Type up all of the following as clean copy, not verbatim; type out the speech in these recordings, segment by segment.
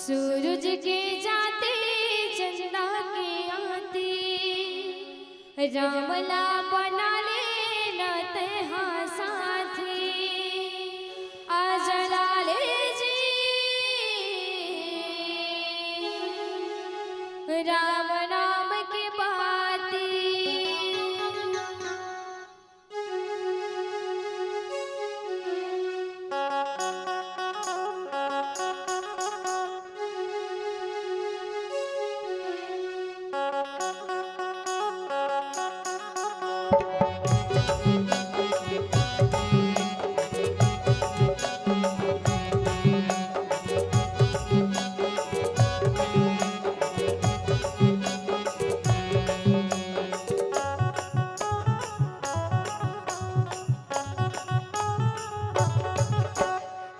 सूरज के जाते चंदा के आते, रामला बना ले नते हाँ साथी, आज लाले जी राम नाम के बाती।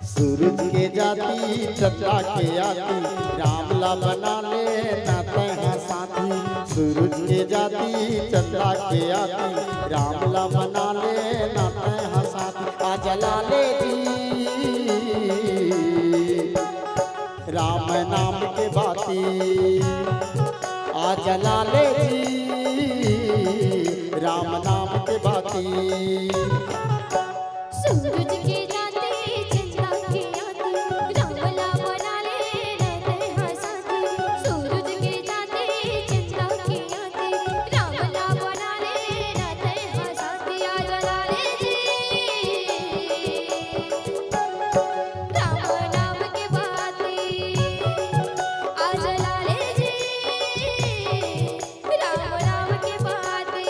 सूरज के जाती चंद्रा के आती, रामला बना ले नाते हैं साथी। सूरज के जाती चंद्रा के आती, रामला बना ले नाते हैं साथी। आज लाले जी राम नाम के बाती, आज लाले जी राम नाम के बाती। सूरज के जाते चंदा के आते, रामला बना ले रहते हाँ साथी। सूरज के जाते चंदा के आते, रामला बना ले रहते हाँ साथी। आज लाले जी राम नाम के बाती, आज लाले जी राम नाम के बाती।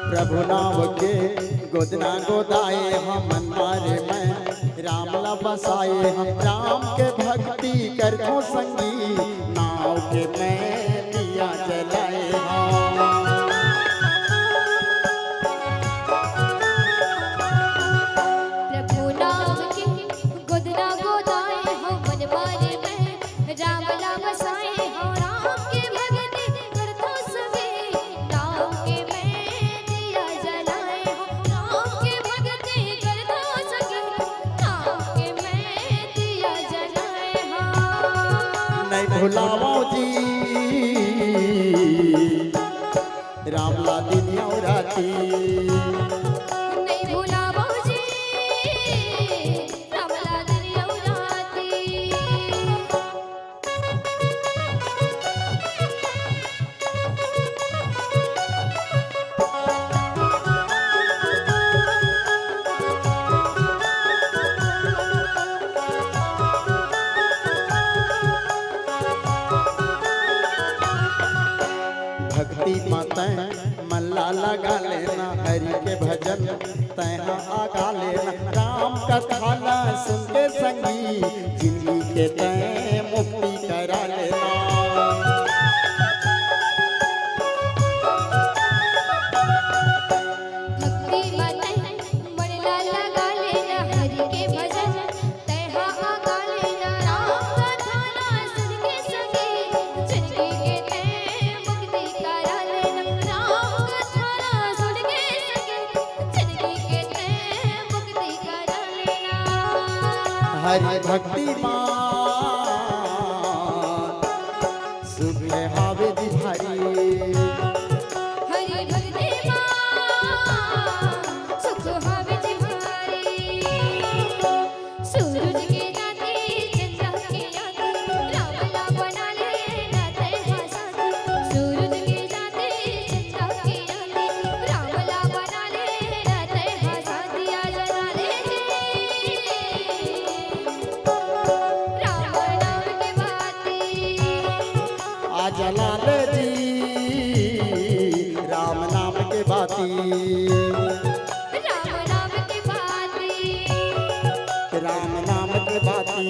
प्रभु नाम के गोदना गोदाए हम मारे में, रामला बसाए हम राम के भक्ति करतो संगी। नाव के मैं दिया जलाए हम, प्रभु नाम के गोदना गोदाए हम मन मारे में, रामला बसाए हम राम के भक्ति करतो सभी। नाम के मैं दिया जलाए हम राम के भक्ति करतो सभी। नाम के मैं दिया जलाए हम। नहीं भुलाओ जी रामला दिन और राती। नहीं भुलाओ जी रामला दिन और राती। भक्ति माता मल्ला लगा लेना, हरि के भजन तैहा आगा लेना। राम कथा ला सुन के संगी, जिंदगी के तय मुक्ति करा लेना। भक्ति माता मरला लगा लेना, हरि के भजन तैहा आगा लेना। राम कथा ना सुन के संगे, जिंदगी के तय मुक्ति करा लेना। राम कथा ना सुन के संगे, जिंदगी के तय मुक्ति करा लेना। हरि भक्ति मान सुख हावे जी हरि। हरि भक्ति मां सुख हावे जी भारी। सूरज के जाते चंदा के आते, रामला बना ले रहते हाँ साथी। सूरज के जाते चंदा के आते, रामला बना ले रहते हाँ साथी। आज लाले जी राम नाम के बाती, आज लाल जी राम नाम के बाती। राम नाम के बाती। राम नाम के बाती।